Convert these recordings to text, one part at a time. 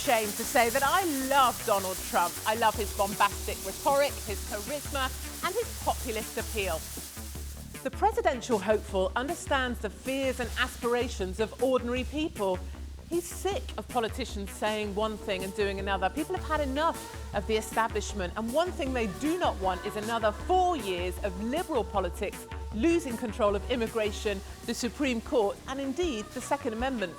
ashamed to say that I love Donald Trump. I love his bombastic rhetoric, his charisma, and his populist appeal. The presidential hopeful understands the fears and aspirations of ordinary people. He's sick of politicians saying one thing and doing another. People have had enough of the establishment, and one thing they do not want is another 4 years of liberal politics losing control of immigration, the Supreme Court, and indeed the Second Amendment.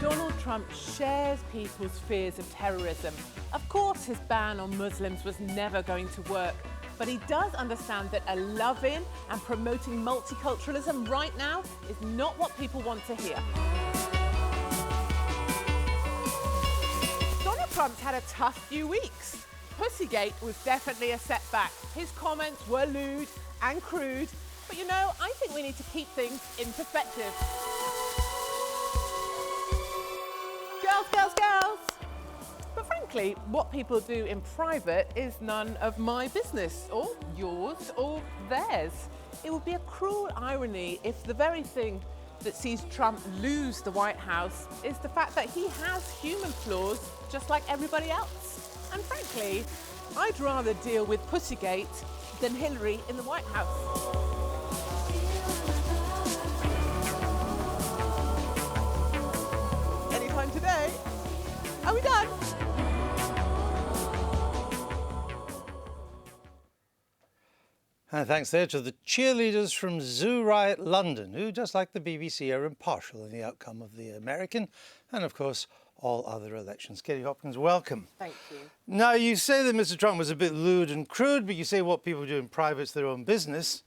Donald Trump shares people's fears of terrorism. Of course, his ban on Muslims was never going to work, but he does understand that a loving and promoting multiculturalism right now is not what people want to hear. Donald Trump's had a tough few weeks. Pussygate was definitely a setback. His comments were lewd and crude, but you know, I think we need to keep things in perspective. Girls, girls, girls! But frankly, what people do in private is none of my business, or yours, or theirs. It would be a cruel irony if the very thing that sees Trump lose the White House is the fact that he has human flaws just like everybody else. And frankly, I'd rather deal with Pussygate than Hillary in the White House. Anytime today. Are we done? And thanks there to the cheerleaders from Zoo Riot London, who, just like the BBC, are impartial in the outcome of the American and, of course, all other elections. Katie Hopkins, welcome. Thank you. Now, you say that Mr. Trump was a bit lewd and crude, but you say what people do in private is their own business.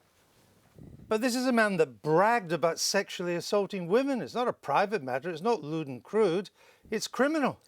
But this is a man that bragged about sexually assaulting women. It's not a private matter. It's not lewd and crude. It's criminal.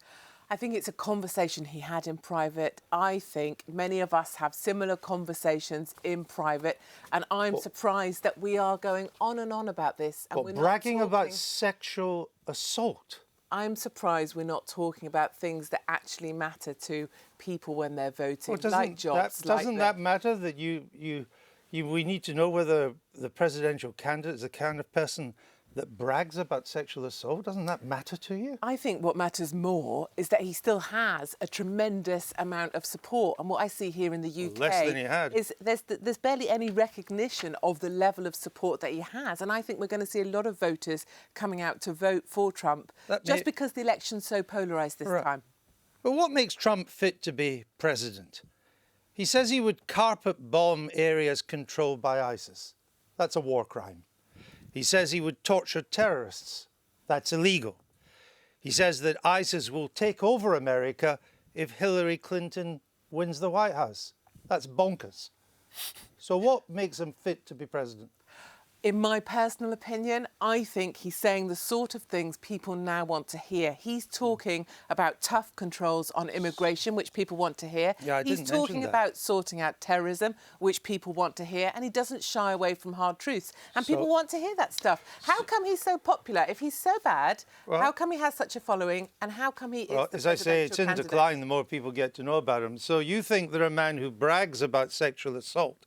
I think it's a conversation he had in private. I think many of us have similar conversations in private, and I'm surprised that we are going on and on about this. And we're bragging about sexual assault? I'm surprised we're not talking about things that actually matter to people when they're voting, like jobs. Doesn't that matter that we need to know whether the presidential candidate is the kind of person that brags about sexual assault? Doesn't that matter to you? I think what matters more is that he still has a tremendous amount of support. And what I see here in the UK less than he had. Is there's barely any recognition of the level of support that he has. And I think we're going to see a lot of voters coming out to vote for Trump just because the election's so polarised this time. But what makes Trump fit to be president? He says he would carpet bomb areas controlled by ISIS. That's a war crime. He says he would torture terrorists. That's illegal. He says that ISIS will take over America if Hillary Clinton wins the White House. That's bonkers. So what makes him fit to be president? In my personal opinion, I think he's saying the sort of things people now want to hear. He's talking about tough controls on immigration, which people want to hear. He's talking about sorting out terrorism, which people want to hear. And he doesn't shy away from hard truths. And people want to hear that stuff. How come he's so popular? If he's so bad, how come he has such a following? And how come he is the as I say, it's in candidate? decline the more people get to know about him. So you think that a man who brags about sexual assault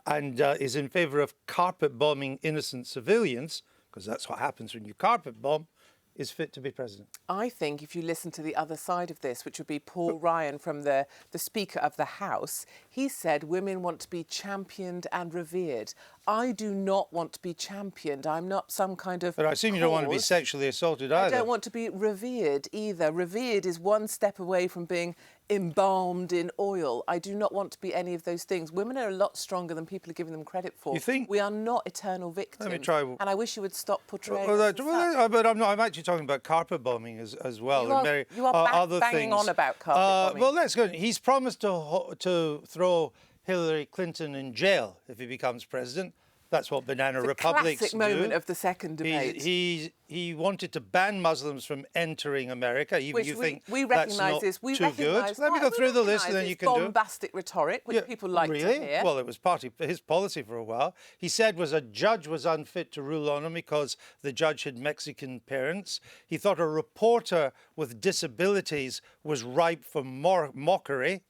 and is in favour of carpet bombing innocent civilians, because that's what happens when you carpet bomb, is fit to be president? I think if you listen to the other side of this, which would be Paul Ryan from the Speaker of the House, he said women want to be championed and revered. I do not want to be championed. I'm not some kind of But I assume you don't want to be sexually assaulted either. I don't want to be revered either. Revered is one step away from being embalmed in oil. I do not want to be any of those things. Women are a lot stronger than people are giving them credit for. You think? We are not eternal victims. Let me try. And I wish you would stop portraying but I'm not. I'm actually talking about carpet bombing as well. You are banging on about carpet bombing. Well, let's go. He's promised to throw Hillary Clinton in jail if he becomes president. That's what banana republics do. Classic moment of the second debate. He wanted to ban Muslims from entering America. Even you think we that's recognise not this. We too recognise. good. Let me go through the list, and then you can do bombastic rhetoric, which people like to hear. Well, it was his policy for a while. He said a judge was unfit to rule on him because the judge had Mexican parents. He thought a reporter with disabilities was ripe for mockery.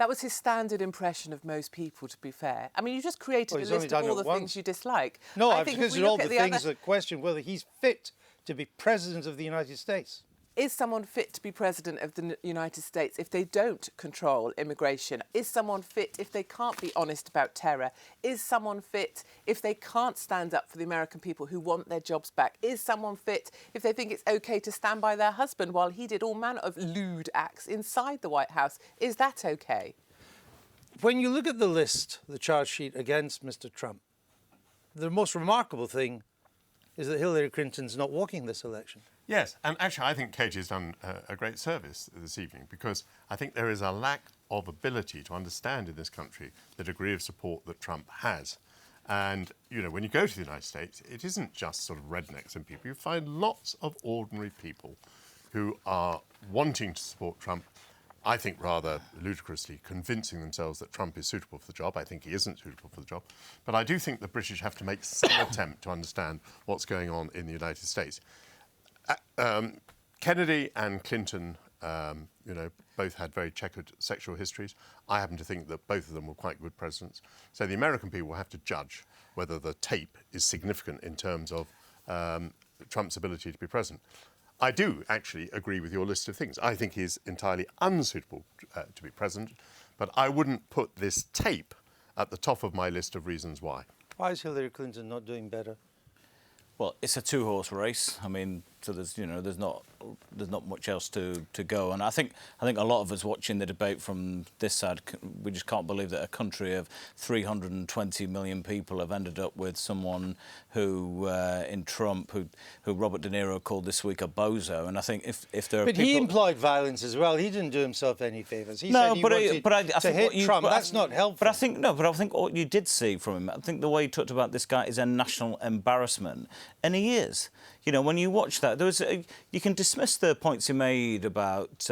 That was his standard impression of most people, to be fair. I mean, you just created a list of all the things you dislike. No, I've listed all the things that question whether he's fit to be President of the United States. Is someone fit to be President of the United States if they don't control immigration? Is someone fit if they can't be honest about terror? Is someone fit if they can't stand up for the American people who want their jobs back? Is someone fit if they think it's OK to stand by their husband while he did all manner of lewd acts inside the White House? Is that OK? When you look at the list, the charge sheet against Mr. Trump, the most remarkable thing is that Hillary Clinton's not walking this election. Yes, and actually I think Katie has done a great service this evening, because I think there is a lack of ability to understand in this country the degree of support that Trump has. And, you know, when you go to the United States, it isn't just sort of rednecks and people. You find lots of ordinary people who are wanting to support Trump, I think rather ludicrously convincing themselves that Trump is suitable for the job. I think he isn't suitable for the job. But I do think the British have to make some attempt to understand what's going on in the United States. Kennedy and Clinton, both had very checkered sexual histories. I happen to think that both of them were quite good presidents. So the American people will have to judge whether the tape is significant in terms of Trump's ability to be president. I do actually agree with your list of things. I think he's entirely unsuitable to be president, but I wouldn't put this tape at the top of my list of reasons why. Why is Hillary Clinton not doing better? Well, it's a two-horse race. I mean, so there's not much else to go. And I think a lot of us watching the debate from this side, we just can't believe that a country of 320 million people have ended up with someone who, in Trump, who Robert De Niro called this week a bozo. And I think if there are but people... he employed violence as well. He didn't do himself any favours. He said he wanted to hit Trump. That's not helpful. But I think what you did see from him, I think the way he talked about this guy is a national embarrassment. And he is. You know, when you watch that, you can dismiss the points he made about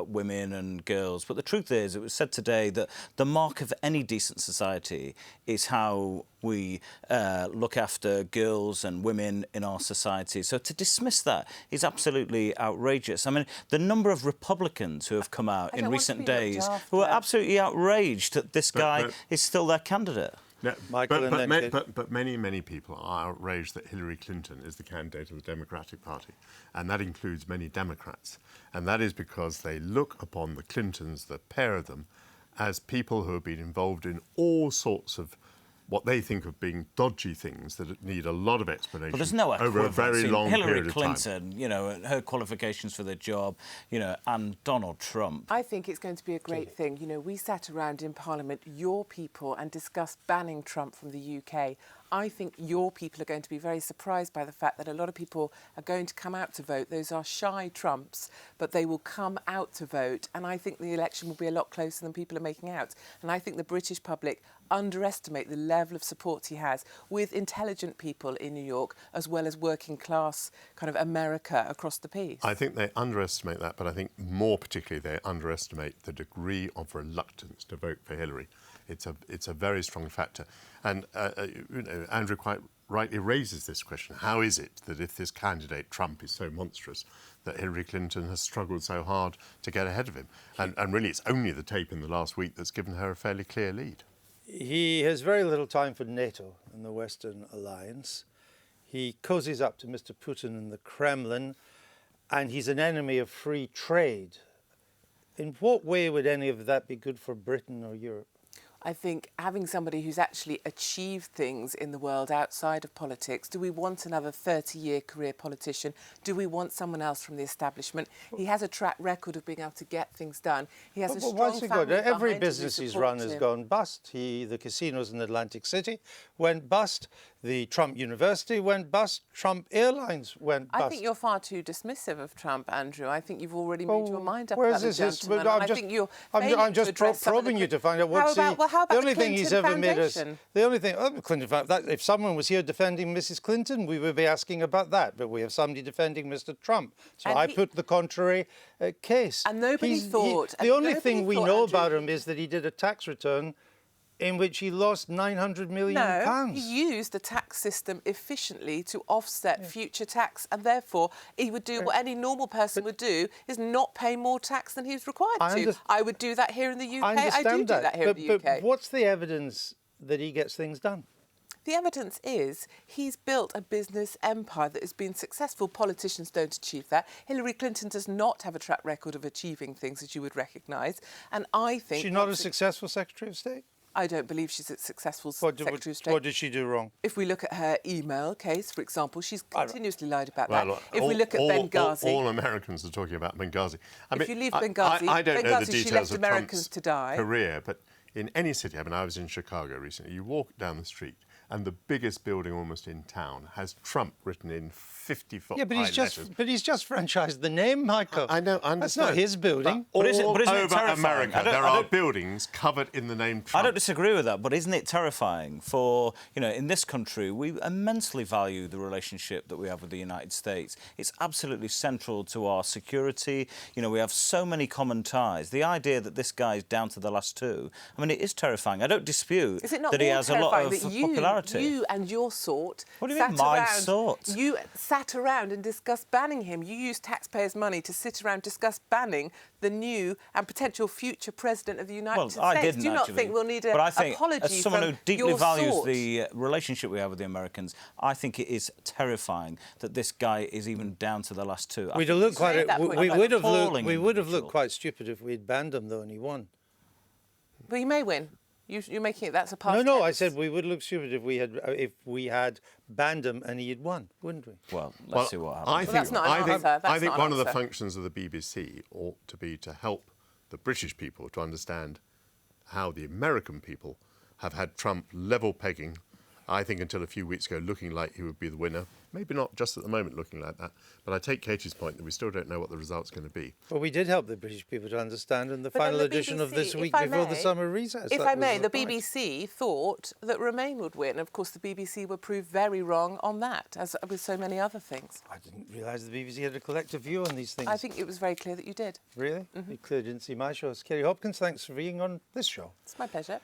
women and girls, but the truth is, it was said today that the mark of any decent society is how we look after girls and women in our society. So to dismiss that is absolutely outrageous. I mean, the number of Republicans who have come out in recent days who are absolutely outraged that this guy is still their candidate. No, but many people are outraged that Hillary Clinton is the candidate of the Democratic Party, and that includes many Democrats. And that is because they look upon the Clintons, the pair of them, as people who have been involved in all sorts of what they think of being dodgy things that need a lot of explanation over a very long period of time. Hillary Clinton, you know, her qualifications for the job, you know, and Donald Trump. I think it's going to be a great thing. You know, we sat around in Parliament, your people, and discussed banning Trump from the UK. I think your people are going to be very surprised by the fact that a lot of people are going to come out to vote. Those are shy Trumps, but they will come out to vote. And I think the election will be a lot closer than people are making out. And I think the British public underestimate the level of support he has with intelligent people in New York, as well as working class kind of America across the piece. I think they underestimate that, but I think more particularly they underestimate the degree of reluctance to vote for Hillary. It's a very strong factor. And Andrew quite rightly raises this question. How is it that if this candidate, Trump, is so monstrous, that Hillary Clinton has struggled so hard to get ahead of him? And really, it's only the tape in the last week that's given her a fairly clear lead. He has very little time for NATO and the Western alliance. He cozies up to Mr. Putin in the Kremlin, and he's an enemy of free trade. In what way would any of that be good for Britain or Europe? I think having somebody who's actually achieved things in the world outside of politics. Do we want another 30-year career politician? Do we want someone else from the establishment? He has a track record of being able to get things done. He has a strong family. Every business he's run has gone bust. The casinos in Atlantic City went bust. The Trump University went bust. Trump Airlines went bust. I think you're far too dismissive of Trump, Andrew. I think you've already made your mind up about the gentleman. I'm just probing you to find out what's how about the only thing he's ever made us. Foundation? The only thing, Clinton. If someone was here defending Mrs. Clinton, we would be asking about that. But we have somebody defending Mr. Trump, so I put the contrary case. And nobody thought. The only thing we know about him is that he did a tax return in which he lost £900 million. No, he used the tax system efficiently to offset future tax, and therefore he would do what any normal person would do, is not pay more tax than he's required to. I would do that here in the UK. I do that here in the UK. But what's the evidence that he gets things done? The evidence is he's built a business empire that has been successful. Politicians don't achieve that. Hillary Clinton does not have a track record of achieving things, as you would recognise. And I think... She's not a successful Secretary of State? I don't believe she's a successful Secretary of State. What did she do wrong? If we look at her email case, for example, she's continuously lied about Well, that. If we look at Benghazi... All Americans are talking about Benghazi. If you leave Benghazi, I don't know the details she left of Americans Trump's to die. career, but in any city, I mean, I was in Chicago recently, you walk down the street and the biggest building almost in town has Trump written in 50-foot Yeah, but high he's just franchised the name, Michael. I know, I understand. That's not his building. But isn't it over terrifying? America, there are buildings covered in the name Trump. I don't disagree with that, but isn't it terrifying for, in this country, we immensely value the relationship that we have with the United States. It's absolutely central to our security. We have so many common ties. The idea that this guy is down to the last two, I mean, it is terrifying. I don't dispute that he has a lot of popularity. You and your sort... What do you mean, my sort? You sat around and discussed banning him. You used taxpayers' money to sit around and discuss banning the new and potential future president of the United States. I didn't, Do you not actually. think we'll need an but I think, apology as someone from who deeply your values sort? the relationship we have with the Americans, I think it is terrifying that this guy is even down to the last two. We would have looked quite quite stupid if we'd banned him, though, and he won. Well, you may win. You're making it that's a past No, tense. I said we would look stupid if we had banned him and he had won, wouldn't we? Well, let's see what happens. that's not an answer. I think not an one of the answer. functions of the BBC ought to be to help the British people to understand how the American people have had Trump level pegging, I think until a few weeks ago, looking like he would be the winner. Maybe not just at the moment looking like that, but I take Katie's point that we still don't know what the result's going to be. Well, we did help the British people to understand in the But then final the edition of BBC, This Week if I before the may- summer recess. If That I was may, the point. BBC thought that Remain would win. Of course, the BBC were proved very wrong on that, as with so many other things. I didn't realise the BBC had a collective view on these things. I think it was very clear that you did. Really? You clearly didn't see my shows. Kerry Hopkins, thanks for being on this show. It's my pleasure.